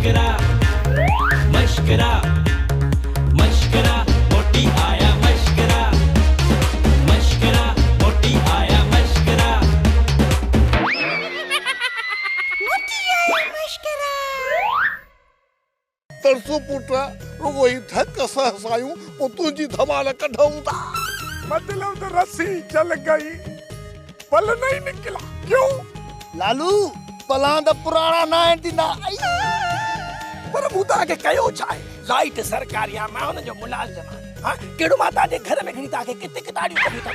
मशकरा मशकरा मशकरा मोटी आया मशकरा मशकरा मोटी आया मशकरा मोटी आया मशकरा तरसो पुटा रुगो ही थक हसायूं पो तुझी धमाल कढूं था मतलब तो रस्सी चल गई पल नहीं निकला क्यों लालू पलां द पुराना ना इंदिना पर मुदा के कयो चाहे लाइट सरकारी आ मैं उन जो मुलाजिम हां केड़ो माता दे घर में घणी ताके किते किताड़ियो कभी था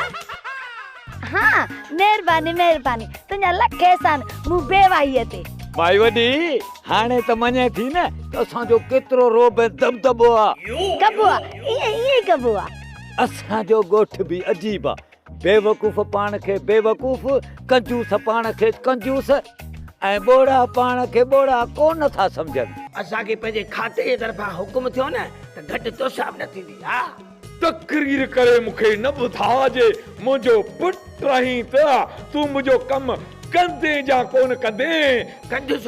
हाँ मेहरबानी मेहरबानी तुझा लख एहसान मु बेवाईअ ते भाई वडी हाणे त मने थी न त असां जो केतरो रोब दबदबो आ कबुआ ये कबुआ असां जो गोठ भी अजीब आ बेवकूफ पाण के बेवकूफ कंजूस पाण के कंजूस ऐं बोड़ा पाण के बोड़ा कोन था समझन असा के पंजे खाते जे तरफा हुकुम थियो न त घट तो साहब न थींदी हां तकरीर करे मुखे न बुधाजे मुझो पुट रही त तू मुझो कम कंदे जा कोन कंदे कंजूस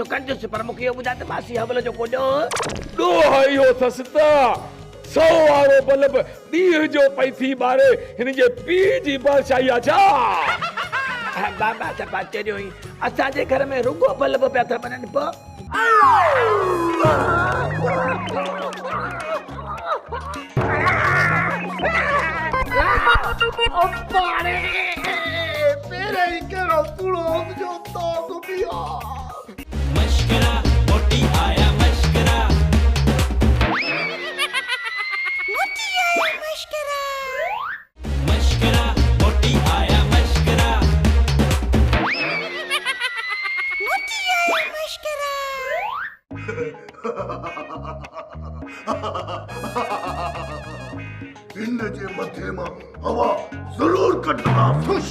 पर मुखे यो बुधा त मासी हवल जो कोडो दो हयो थसता 100 वारो बल्ब दीह जो पई थी बारे हिन जे पी जी बादशाही आछा बाबा त बाचे जो असा जे घर में रुगो बल्ब पे था बनन प ओ पारे मेरे केरो पुड़ो जो तो दुबिया मशकरा मोटी आया मशकरा मोटी आया मशकरा मशकरा मोटी आया मशकरा मोटी आया मशकरा इन जे मथे मां हवा जरूर कटना फुश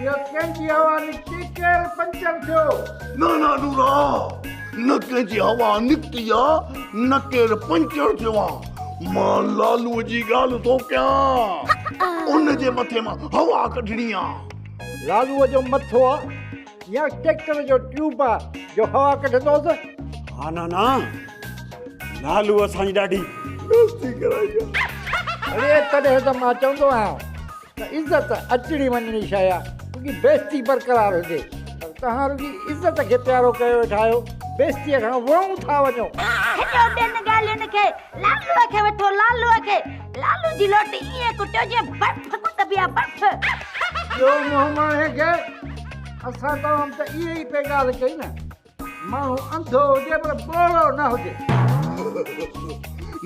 यो कंजी हवा निकती केर पंचर थियो ना नूरा न के जी हवा निकती आ न केर पंचर थियो आ मां लालू जी गाल तो क्या उन जे मथे मां हवा कढणी आ लालू जो मथो या ट्रैक्टर जो ट्यूब जो हवा कढंदोस हा ना लालू असांजी ॾाढी दोस्ती कराई अरे तॾहिं त मां चवंदो आहियां त इज़त अचणी वञणी शइ आहे क्योंकि बेइज़ती बरक़रार हुजे तव्हां रुॻी इज़त खे प्यारो कयो ठाहियो बेइज़तीअ खां वणूं था वञो हेॾो ॿियनि ॻाल्हियुनि खे लालूअ खे वठो लालू जी लोटी ईअं कुटियो जीअं बर्फ़ कुटबी आहे बर्फ़ ॿियो मोहम्मद खे असां तव्हां त इहे ई पे ॻाल्हि कई न माण्हू अंधो हुजे पर ॿोड़ो न हुजे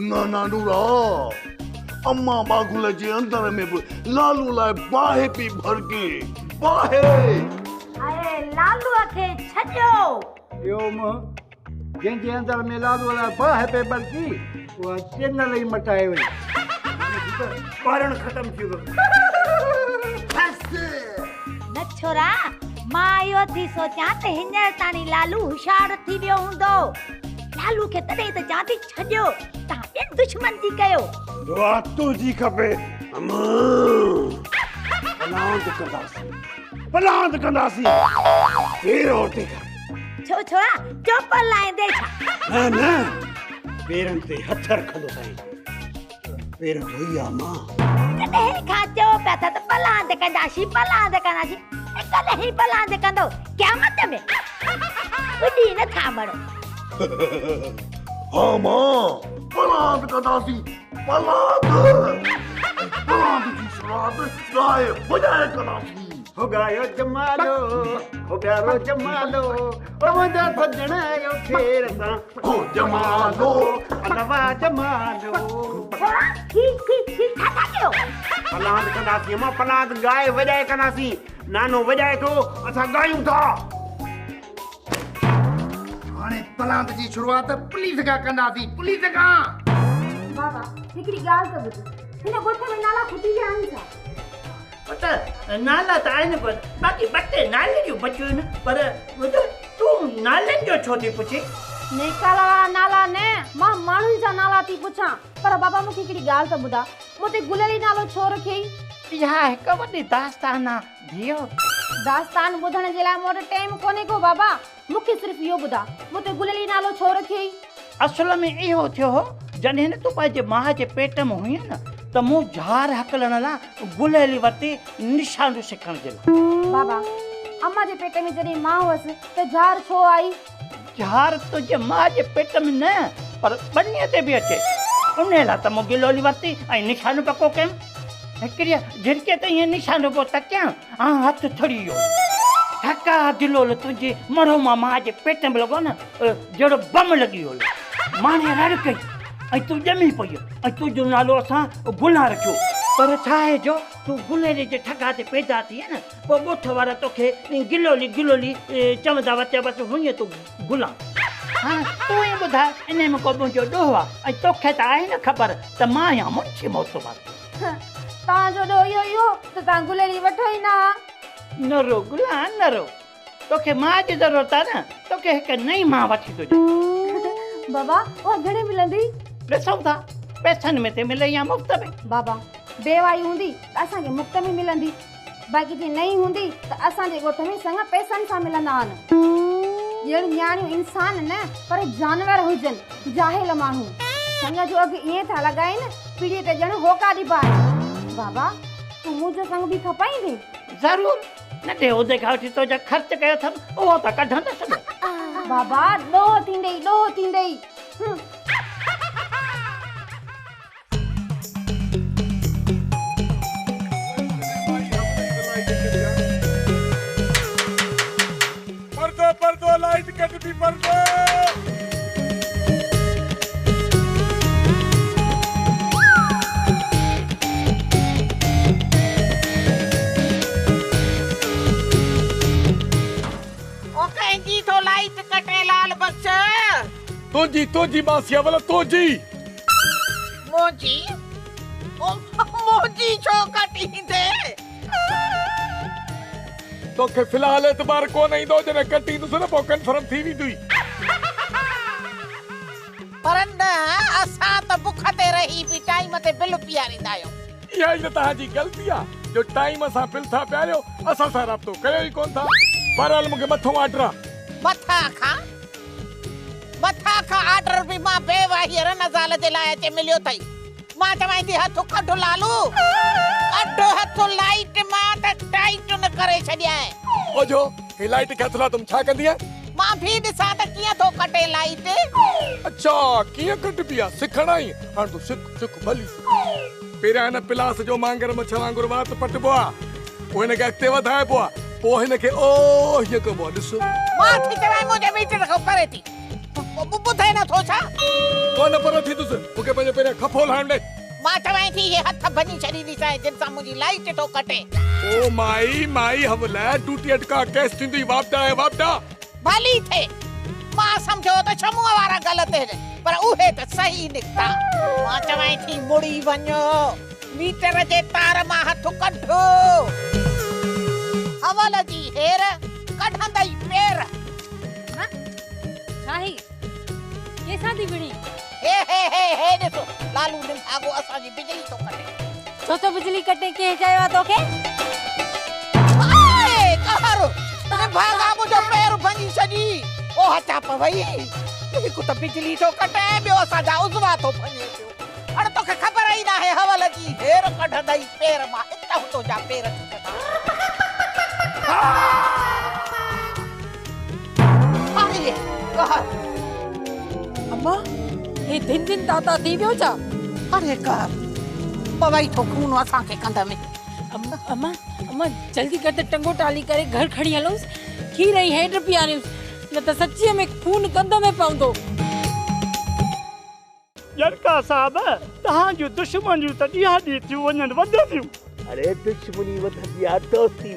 ना नूरा अम्मा बागुल जे अंदर में भी लालू लाए बाहे पी भर के बाहे अरे लालूअ खे छॾियो ॿियो जंहिंजे अंदर में लालू लाइ बाहि पे बरकी उहा चैनल ई मटाए वई ॿारण ख़तम थी वियो न छोरा मां इहो थी सोचां त हींअर ताणी लालू होशियार थी वियो हूंदो लालू खे तॾहिं त चवां थी छॾियो तव्हां ॿियनि दुश्मन थी कयो दुआ तुंहिंजी खपे पलांद कंदासीं पेर ओटे छो छोरा चोपल लाहींदे छा न पेरनि ते हथ रखंदो साईं पेर धोई आ मां कॾहिं खां चओ पिया था त पलांद कंदासीं कॾहिं ई पलांद कंदो क़यामत में ॿुधी न था मरो हाँ मां पलाद कदासी पलाद की शराब गाए बजाए कदासी हो गायो जमालो हो प्यारो जमालो ओ मुंहिंजा सजण यो खेर सां हो जमालो अनवा जमालो ठीक था कयो पलांद कंदासीं मां पलांद गाए वॼाए कंदासीं नानो वॼाए थो असां ॻायूं था हाणे पलांद जी शुरूआत पुलिस खां कंदासीं पुलिस खां बाबा हिकिड़ी ॻाल्हि त ॿुध हिन ॻोठ में नाला खुटी विया आहिनि छा पता नाला त आहिनि पर बाक़ी ॿ टे नाले बचियूं आहिनि पर ॿुध तूं नालनि जो छो थी पुछे निकाला नाला ने मां माण्हुनि जा नाला थी पुछां पर बाबा मूंखे हिकिड़ी ॻाल्हि त ॿुधा मूं ते गुलेली नालो छो रखियई इहा हिकु वॾी दास्तान आहे धियो दास्तान ॿुधण जे लाइ मूं वटि टाइम कोन्हे को बाबा। मूंखे सिर्फ़ु इहो ॿुधा मूं गुलेली नालो छो रखियई? असल में इहो थियो हो जॾहिं न तूं पंहिंजे माउ जे पेट में हुई न त मूं झार हकलण लाइ गुलेली वरिती निशानो सिखण जे लाइ। बाबा अम्मा जे पेट में जॾहिं मां हुअसि त झार छो आई? झार तुंहिंजे माउ जे पेट में न पर ॿनीअ ते बि अचे उन लाइ त मूं गिलोली वरिती ऐं निशानो पको कयमि। हिकिड़ी झिरके त ईअं निशानो पियो तकियां हथु थड़ी वियो। हका दिलोल तुंहिंजे मरहूमा माउ जे पेट में लॻो न जहिड़ो बम लॻी वियो। माणे रड़ कई ऐं तूं ॼमी पई ऐं तुंहिंजो नालो असां गुला रखियो। पर छा आहे जो तूं गुलेरी जे ठगा ते पैदा थी न पोइ ॻोठ वारा तोखे गिलोली गिलोली चवंदा वरिते बसि हुईअं तूं गुला। हाणे तूं ई ॿुधाए इन में को मुंहिंजो ॾोह आहे ऐं तोखे त आहे न ख़बर त मां आहियां मुंशी मोतबर। तव्हांजो ॾोह इहो इहो त तव्हां गुलेरी वठो ई न रो गुला न रो। तोखे माउ जी ज़रूरत आहे न तोखे हिकु नई माउ वठी थो ॾियां। बाबा उहा घणे मिलंदी? ॾिसूं था पैसनि में ते मिले या मुफ़्त में। बाबा बेवाई हूंदी त असांखे मुफ़्त में मिलंदी बाक़ी जे नई हूंदी त असांजे ॻोठ में चङा पैसनि सां मिलंदा आहिनि। ॼण न्याणियूं इंसान न पर जानवर हुजनि जाहिल माण्हू संग जो अघु ईअं था लॻाइनि पीढ़ीअ ते ॼण होका ॾिबा आहिनि। बाबा तूं मुंहिंजो संग बि खपाईंदे? ज़रूरु नंढे उहिदे खां वठी तुंहिंजा ख़र्च कयो अथमि उहो त कढंदसि। बाबा ॾोह थींदे ई पर्दो लाइट कट भी पर्दो। ओ कंहिंजी तो लाइट कटे लाल बख्श? तुझी मासिया वाला तुझी मोजी ओ मोजी छो कटींदे? तोखे फिलहाल एतबार कोन ईंदो जॾहिं कटी तुस न पोइ कंफर्म थी वेंदी। पर न असां त बुख ते रही बि टाइम ते बिल पियारींदा आहियूं। इहा ई त तव्हांजी ग़लती आहे जो टाइम सां बिल था पियारियो असां सां राब्तो कयो ई कोन था। बहरहाल मूंखे मथों ऑर्डर आहे। मथा खां ऑर्डर बि मां बेवाहीअ रनज़ाल जे लाइ अचे मिलियो अथई। मां चवां थी हथु कढ लालू कढ हथु लाइट मां त टाइट न करे छॾिया। ओ जो हे लाइट के हथला तुम छा कंदी है? मां भी ॾिसां त कीअं थो कटे लाइट। अच्छा कीअं कटबी आहे सिखणा ई हाणे तूं सिख भली। पहिरियां हिन पिलास जो मांगर मच्छर वांगुरु वात पटबो आहे पोइ हिनखे अॻिते वधाइबो आहे पोइ हिनखे ओ हीअं कबो आहे। ॾिस मां थी चवां मुंहिंजे मीटर खां करे थी ॿुधे नथो छा? कोन पर थी तुस मूंखे पंहिंजो पहिरियां खफ़ो लाहिण ॾे। मां चवां थी हे हथ भञी छॾी ॾिसां जिन सां मुंहिंजी लाइट थो कटे। ओ माई हमला टूटी अटका केस थींदी वापदा भली थे मां समझो त छमुआ वारा ग़लत आहिनि पर उहे त सही निकता। मां चवां थी मुड़ी वञो मीटर जे तार मां हथ कढो हवल जी हेर कढंदई पेर। साही ये सादी बिणी हे ॾिसो लालू दिन आगो असांजी बिजली थो कटे। छो तो बिजली कटे के चयो आहे तोखे? आए कहर तने भागा मुंहिंजो पेर भञी छॾी। ओ हचा पवई हिकु त बिजली थो कटे ॿियो असांजा उज़वा थो भञे पियो। हाणे तोखे ख़बर ई न आहे हवल जी हेर कढंदई पेर मां हितां हुतां जा पेर थी कढा। आए कहर अम्मा ये दिन दिन ताता थी वियो छा? अरे कहर पवई थो खून असांखे कंध में। अम्मा जल्दी कर त टंगो टाली करे घर खणी हलोस खीर ई हेड पियारियोस न त सच्ची में खून कंध में पवंदो। जरका साहब तव्हांजूं दुश्मनियूं त ॾींहं ॾींहुं थियूं वञनि वधंदियूं। अरे दुश्मनी वधंदी आहे दोस्ती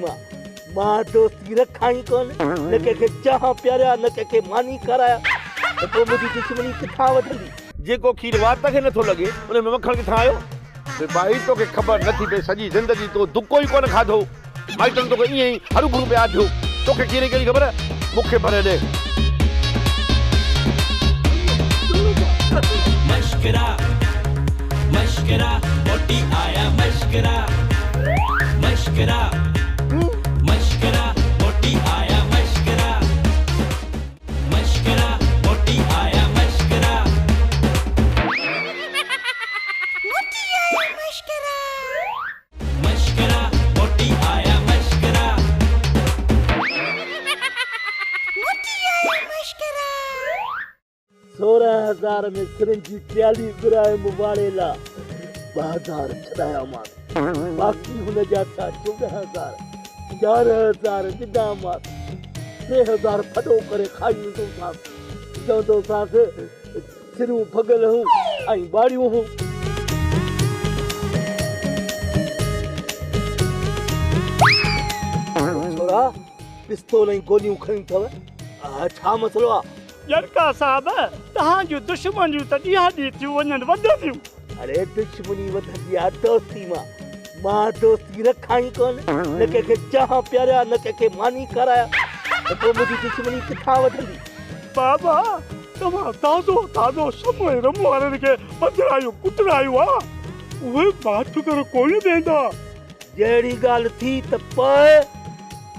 मां दोस्ती रखां ई कोन न कंहिंखे चाहां प्यारिया न कंहिंखे मानी कराया त पोइ मुंहिंजी दुश्मनी किथां वधंदी? जेको खीर वात खे नथो लॻे उन में मखण किथां आयो? भाई तोखे ख़बर नथी पए सॼी ज़िंदगी तो दुको ई कोन खाधो माइटनि तोखे ईअं ई हरू भरू पिया थियो तोखे कहिड़ी ख़बर मूंखे भरे ॾे। मशकरा मशकरा मोटी आया मशकरा मशकरा मशकरा बाज़ार में सिरंजी प्याली घुराए मुबारे ला 2000 छॾाया मां बाक़ी हुन जा था 14000 11,000 ॾिना मां 3000 फॾो करे खाई वेंदो सां चवंदो सां सिरूं भॻल हूं ऐं बाड़ियूं हूं छोरा पिस्तौल ऐं गोलियूं खणी अथव छा मसलो आहे जरका साहब तव्हांजूं दुश्मनियूं त ॾींहं ॾींहुं थियूं वञनि वधंदियूं अरे दुश्मनी वधंदी आहे दोस्ती मां दोस्ती रखां ई कोन न कंहिंखे चाहां प्यारिया न कंहिंखे मानी कराया त पोइ मुंहिंजी दुश्मनी किथां वधंदी बाबा तव्हां ताज़ो ताज़ो समय रम वारनि खे बदिरायूं कुटरायूं आहे उहे माठ करे कोन ॾींदा जहिड़ी ॻाल्हि थी त पोइ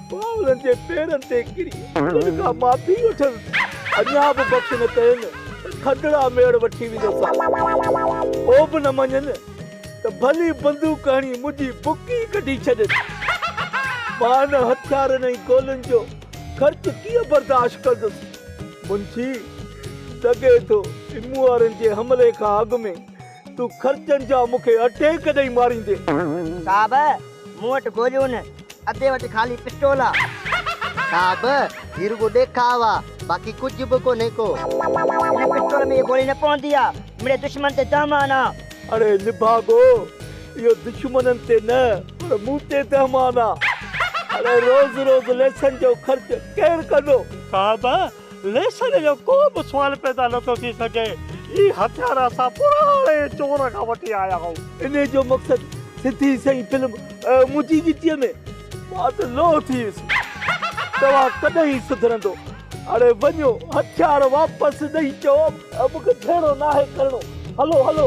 बावलनि जे पेरनि ते किरी उन खां माफ़ी वठनि अञा बि बख़्श न कयुनि खडड़ा मेड़ वठी वेंदोसां उहो बि न मञनि त भली बंदूक हणी मुंहिंजी बुकी कढी छॾनि मां न हथियारनि ऐं गोलियुनि जो ख़र्च कीअं बर्दाश्त कंदुसि मुंशी लॻे थो मूं वारनि जे हमले खां अॻु में तूं ख़र्चनि जा मूंखे अटैक ॾेई मारींदे साहब मूं वटि गोलियूं न अधे वटि ख़ाली पिस्टोल आहे साहब हीअ रुॻो ॾेखाव आहे बाक़ी कुझु बि कोन्हे को हिन पिस्टोल में इहा गोली न पवंदी आहे मुंहिंजे दुश्मन ते दहमान आहे अरे निभागो इहो दुश्मननि ते न पर मूं ते दहमान आहे अरे रोज़ रोज़ लेसन जो ख़र्च केरु कंदो साहब लेसन जो को बि सुवाल पैदा नथो थी सघे ही हथियार असां पुराणे चोर खां वठी आया आहियूं इन जो मक़सदु सिधी सही फिल्म मुंहिंजी गिटीअ में मां त लो थी वियुसि तव्हां कॾहिं सुधरंदो अरे वञो हथियार वापसि ॾेई चओ मूंखे जहिड़ो नाहे करिणो हलो हलो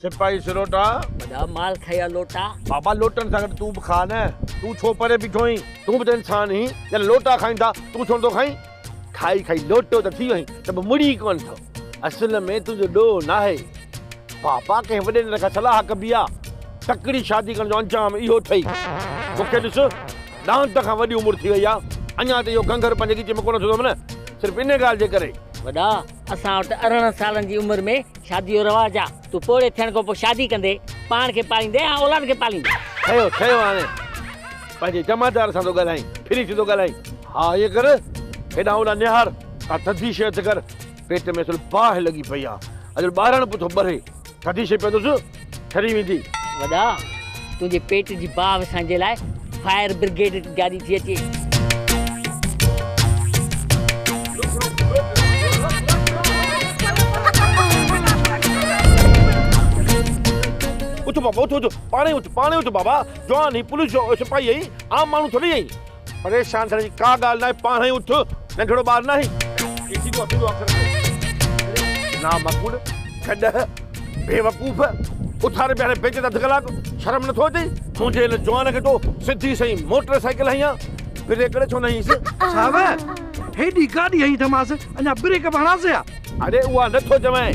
सिपाही सिरोटा वॾा माल खाया लोटा बाबा लोटनि सां गॾु तूं बि खा न तूं छो परे बीठो आहीं तूं बि त इंसान आहीं या लोटा खाईंदा तूं छो नथो खाईं खाई खाई लोटो त थी वहीं त बि मुड़ी कोन थो असल में तुंहिंजो ॾोह नाहे पापा कंहिं वॾे न खां सलाह कबी आहे तकड़ी शादी करण जो अंजाम इहो ठही मूंखे ॾिस दांत खां वॾी उमिरि थी वई आहे अञा त इहो गंगर पंहिंजे गिचे में कोन थो वञे सिर्फ़ु इन ॻाल्हि जे करे वॾा असां वटि 18 सालनि जी उमिरि में शादी जो रवाज आहे तूं पोड़े थियण खां पोइ शादी कंदे पाण खे पालींदे ऐं औलाद खे पालींदे ठहियो हाणे पंहिंजे जमादार सां थो ॻाल्हाईं फिरी थी थो ॻाल्हाईं हा इहे कर हेॾां होॾां निहार का थधी शइ त कर पेट में सिर्फ़ु बाहि लॻी पई आहे अॼु ॿारनि बि थो ॿरे थधी शइ पीअंदुसि ठरी वेंदी वॾा तुंहिंजे पेट जी बाहि विसण जे लाइ फायर ब्रिगेड गाॾी थी अचे उठ बाबा उठ पाणे उठ बाबा जवान ही पुलिस जो सिपाही आई आम माण्हू थोड़ी आई परेशान थियण जी का ॻाल्हि नाहे पाणे उठ नंढड़ो ॿार नाहे ना मकूड़ खॾ बेवकूफ़ उथारे ॿीहारे बेचे अधु कलाक शर्म नथो अचे तुंहिंजे हिन जवान खे तो सिधी सही मोटरसाइकिल हई आहे ब्रेक करे छो न हईंसि साहब हेॾी गाॾी हई थमास अञा ब्रेक बि हणांसि आहे अरे उहा नथो चवां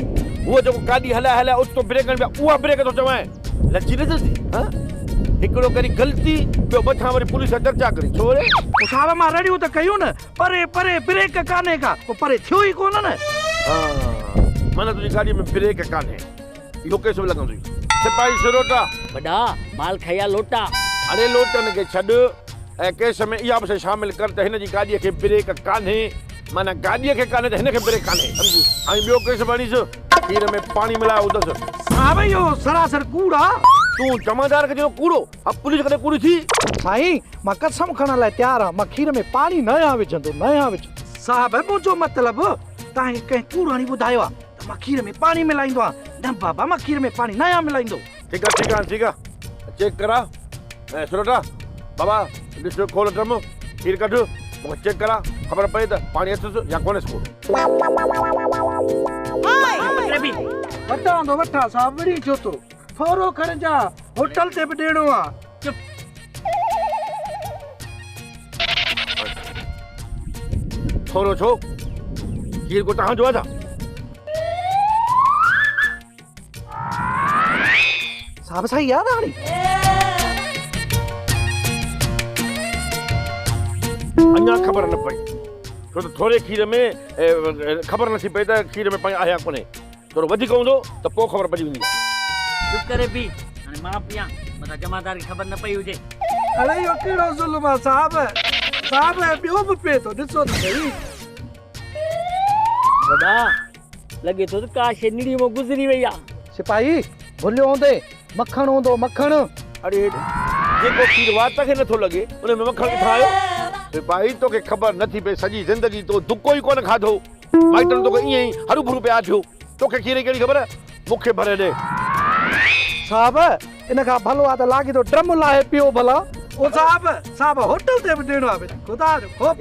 उहो जेको गाॾी हलाए उतो ब्रेक हणी उहा ब्रेक थो चवां लची नथी हिकिड़ो करी ग़लती ॿियो मथां वरी पुलिस सां चर्चा करी छो रे साहब मां रड़ियूं त कयूं न परे परे ब्रेक कान्हे का पोइ परे थियो ई कोन न माना तुंहिंजी गाॾीअ में ब्रेक कान्हे इहो केस बि लॻंदो सिपाही सिरोटा वॾा माल खाया लोटा अरे लोटनि खे छॾ ऐं केस में इहा बि शामिल कर त हिन जी गाॾीअ खे ब्रेक कान्हे माना गाॾीअ खे कान्हे त हिन खे ब्रेक कान्हे सम्झी ऐं ॿियो केस भणीसि खीर में पाणी मिलाए हूंदसि साहब इहो सरासर कूड़ आहे तूं जमादार खे चयो कूड़ो अब पुलिस कॾहिं कूड़ी थी साईं मां कसम खणण लाइ तयार आहियां मां खीर में पाणी नया विझंदो नया विझ साहब मुंहिंजो मतिलबु तव्हांखे कंहिं कूड़ाणी ॿुधायो आहे त मां खीर में पाणी मिलाईंदो आहियां न बाबा मां खीर में पाणी नया मिलाईंदो ठीकु आहे चेक करा ऐं सिरोटा बाबा ॾिस खोल ड्रम खीर कढ मूंखे चेक करा ख़बर पए त पाणी अथसि या कोन्हे वठा साहब वरी छो तो थोरो खण जा होटल ते बि ॾियणो आहे थोरो छो खीर को तव्हांजो आहे साहब सही याद हाणे अञा ख़बर न पई छो त थोरे खीर में ख़बर नथी पए त खीर में पाणी आहे कोन्हे थोरो वधीक हूंदो त पोइ ख़बर पइजी वेंदी चुप करे बि हाणे मां पीआं मथां जमादार खे ख़बर न पई हुजे अरे इहो कहिड़ो ज़ुल्म आहे साहब ॿियो बि पिए थो ॾिसो त सही वॾा लॻे थो त का शइ निड़ी मां गुज़री वई आहे सिपाही भुलियो हूंदे मखण हूंदो मखण अरे जेको खीर वात खे नथो लॻे उन में मखण किथां आयो सिपाही तोखे ख़बर नथी पए सॼी ज़िंदगी तो दुको ई कोन खाधो माइटनि तोखे ईअं ई हरू भरू पिया थियो तोखे खीर कहिड़ी ख़बर मूंखे भरे ॾे साहब इन खां भलो आहे त लाॻे थो ड्रम लाहे पियो भला ओ साहब होटल ते बि ॾियणो आहे ख़ुदा जो ख़ौफ़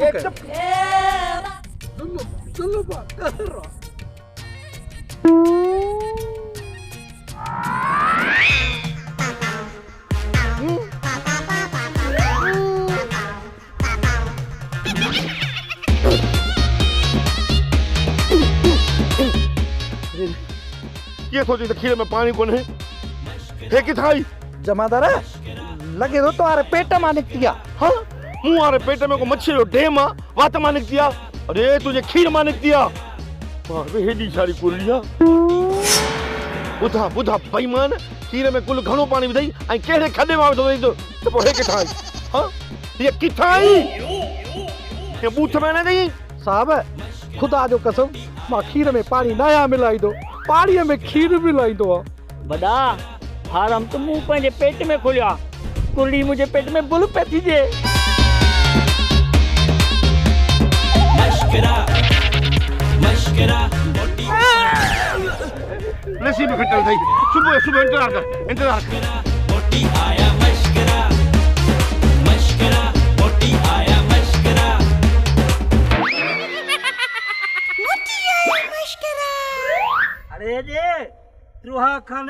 कीअं सोची त खीर में पाणी कोन्हे हे किथां आई जमादार लॻे थो तुम्हारे पेट मां निकिती आहे हाँ मुंह वारे पेट में को मच्छी जो डेम आहे वात मां निकिती आहे अरे तुंहिंजे खीर मां निकिती आहे हेॾी सारी कुरड़ी आहे ॿुधा बेईमान खीर में कुल घणो पाणी विधई ऐं कहिड़े खॾे मां विधो वेंदो त पोइ हे किथां आई हाँ हीअ किथां आई हे बूथ में न ॾेई साहब ख़ुदा जो कसम मां खीर में पाणी नया मिलाईंदो पाणीअ में खीर मिलाईंदो आहे वॾा हारम त मूं पंहिंजे पेट में खोलियो आहे कुरड़ी मुंहिंजे पेट में बुल पे थीजे मशकरा नसीब खटल थई सुबह इंतजार कर मोटी आया मशकरा मोटी आया मशकरा अरे जे रुहा खान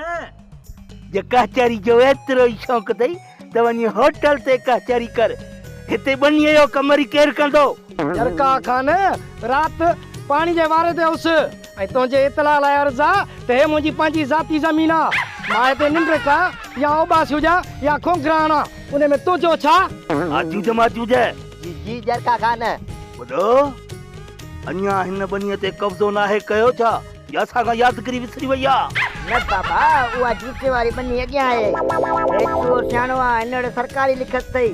जे कचहरी जो एतिरो ई शौक़ु अथई त वञी होटल ते कचहरी कर हिते बनीअ जो कमरी केरु कंदो जरका खान राति पाणी जे वारे ते हुउसि ऐं तुंहिंजे इतला लाइ अर्ज़ु आहे त हे मुंहिंजी पंहिंजी ज़ाती ज़मीन आहे मां हिते निंड का या उबास हुजां या खोखरा आणा उन में तुंहिंजो छा आजूज जी जरका खान ॿुधो अञा हिन बनीअ ते कब्ज़ो नाहे कयो छा या असांखां यादगिरी विसरी वई आहे न बाबा उहा जूते वारी बनी अॻियां आहे एतिरो सियाणो आहे हिनड़ सरकारी लिखत अथई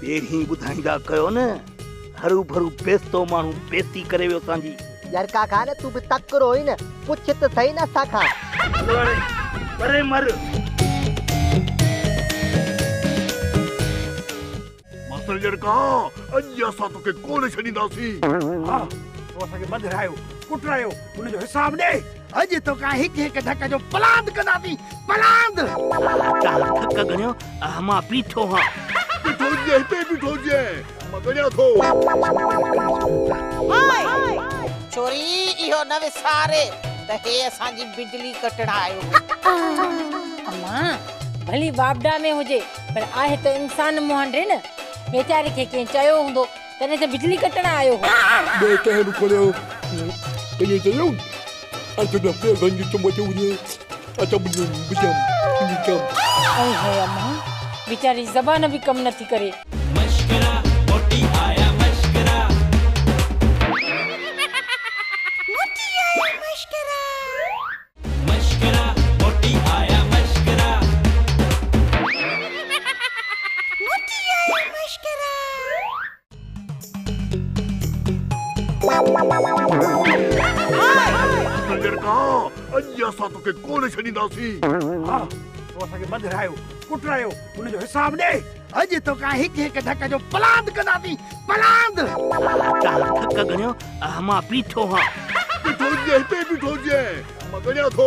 पहिरीं ॿुधाईंदा कयो न हरू भरू बेस्तो माण्हू बेस्ती करे वियो असांजी जरका खान तूं बि तकिड़ो ई न पुछ त सही न असांखां अरे मर मास्टर जरका अॼु असां तोखे कोन छॾींदासीं हाँ तो असांखे ॿधायो कुटरायो उनजो हिसाब ॾे अॼु तोखां हिकु धक जो पलांद कंदासीं पलांद धक गणियो मां पीठो हां बीठो जे हिते बीठो जे मां गणिया थो छोरी इहो न विसारे त हे असांजी बिजली कटण आयो अम्मा भली बाबडा में हुजे पर आहे त इंसान मोहंडे न बेचारे खे कंहिं चयो हूंदो तॾहिं त बिजली कटण आयो हो ॿिए कंहिं बि खोलियो इहे चयो अॼु न गंज चमचो हुजे ऐं हे अम्मा बेचारी ज़बान बि कम नथी करे मशकरा मोटी आया मशकरा मशकरा मोटी आया मशकरा जरका अॼु असां तोखे कोन छॾींदासीं हाँ तो असांखे ॿधायो कुटरायो उनजो हिसाब ॾे अॼु तोखां हिकु धक जो पलांद कंदासीं पलांद धक गणियो मां पीठो हां बीठो जे हिते बीठो जे मां गणिया थो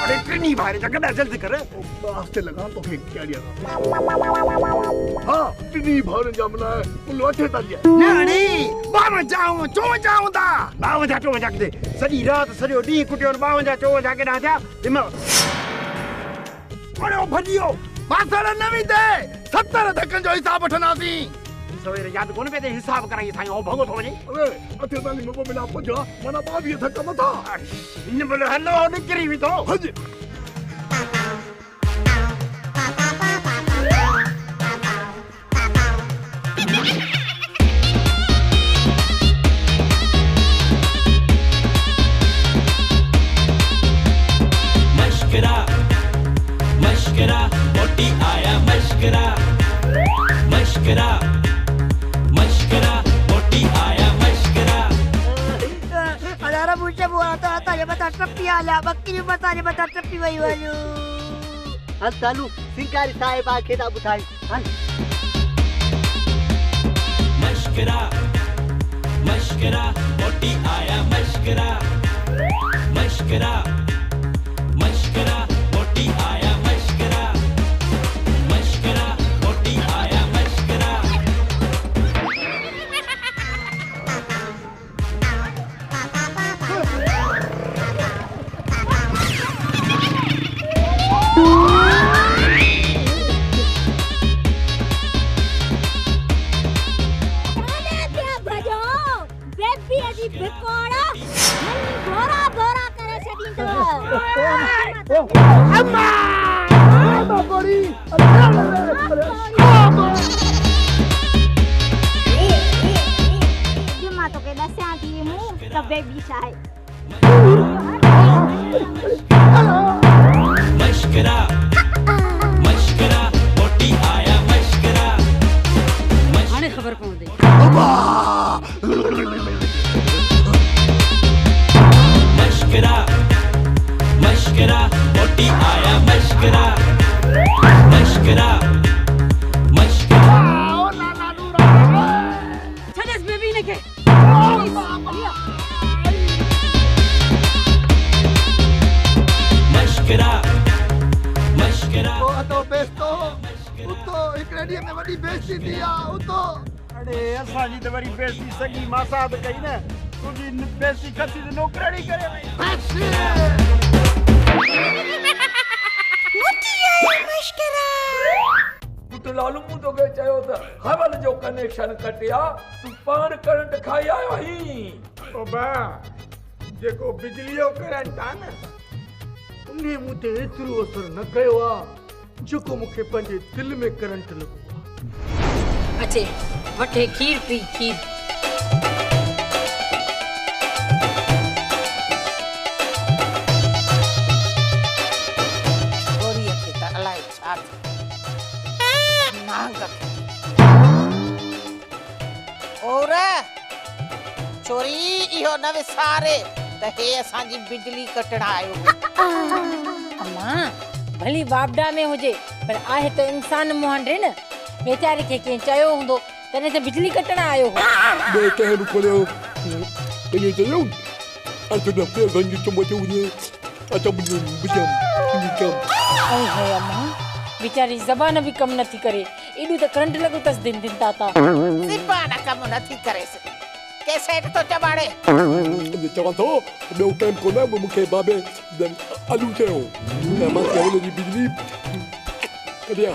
अरे ट्रेनी भारे जगदा जल्दी कर वास्ते लगा तोखे क्या दिया हाँ टिनी भारे जामना है पुल अठे तालिया नानी बावन जाऊं चो जाऊं दा बावन जा चो जा के सॼी रात सॼो ॾींहुं कुटियो बावन जा चो जा के ना थिया दिमाग अरे भलियो बासर नवी दे 70 धकन जो हिसाब वठंदासीं सवेरे याद कोन पे हिसाब कराई साईं ओ भगो थो वञे अरे अठे ताली में मिला 50 माना 22 धक मथा इन में हलो निकरी भी तो हज मशकरा मोटी आया मशकरा मशकरा मशकरा मोटी आया मशकरा अलारा मुझे वो आता ये बता टप्पी आला बकरी बता ये बता टप्पी वही वालू हल चालू सिंकारी साहेब आके दा बुठाई हल मशकरा मशकरा मोटी आया मशकरा मशकरा मशकरा मोटी आया मशकरा मशकरा मोटी आया मशकरा मशकरा मशकरा मोटी आया मशकरा हाणे खबर पवंदी मशकरा मशकरा मोटी आया मशकरा मशकरा मशकरा छॾेसि बेबी ने के मशकरा मशकरा तो बेस्तो उतो हिकड़े ॾींहं में वॾी बेइज्जती थी आहे उतो अरे असांजी त वरी बेइज्जती सॻी मासाद कई न तुंहिंजी बेइज्जती खसी त नौकराणी करे वई पुट लालू मूं तोखे चयो त हवल जो कनेक्शन कटिया तूं पाण करंट खाई आयो आहीं ओ बा जेको बिजली जो करंट आहे न उन मूं ते एतिरो असर न कयो आहे जेको मूंखे पंहिंजे दिल में करंट लॻो आहे अचे वठे खीर पी खीर गोरीअ खे त अलाए छा नांग और चोरी इहो न विसारे त हे असांजी बिजली कटण आयो अम्मा भली बाबडा में हुजे पर आहे त इंसान मुहांडे न बेचारे खे कंहिं चयो हूंदो तॾहिं त बिजली कटण आयो हो ॿिए कंहिं बि कोन्हे पंहिंजे चयो अचो न पे गंज चमचो हुजे अचो ओए होए अम्मा बेचारी ज़बान बि कम नथी करे एॾो त करंट लॻो अथसि दिन दिन ताता ज़बान कम नथी करे कैसेट तो चबाड़े चवां थो ॿियो कंहिं कोन्हे मूंखे बाबे आलू चयो मां चयो हुनजी बिजली कढिया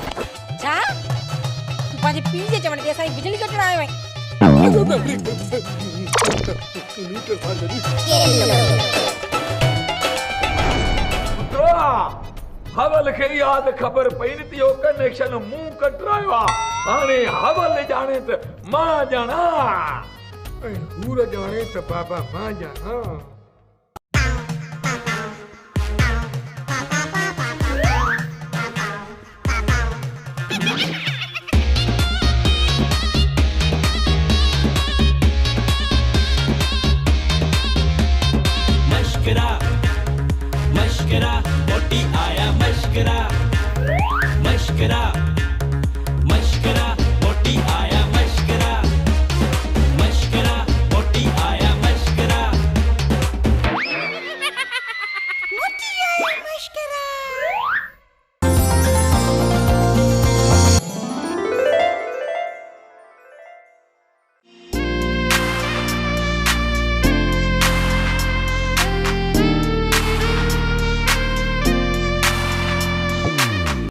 छा तूं पंहिंजे पीउ जे चवण ते असांजी बिजली कटण आयो आहीं हवल खे याद ख़बर पई न त इहो कनेक्शन मूं कटरायो आहे हाणे हवल ॼाणे त मां ॼाणा ऐं हूर ॼाणे त बाबा मां ॼाणा मशकरा मशकरा मोटी आया मशकरा मशकरा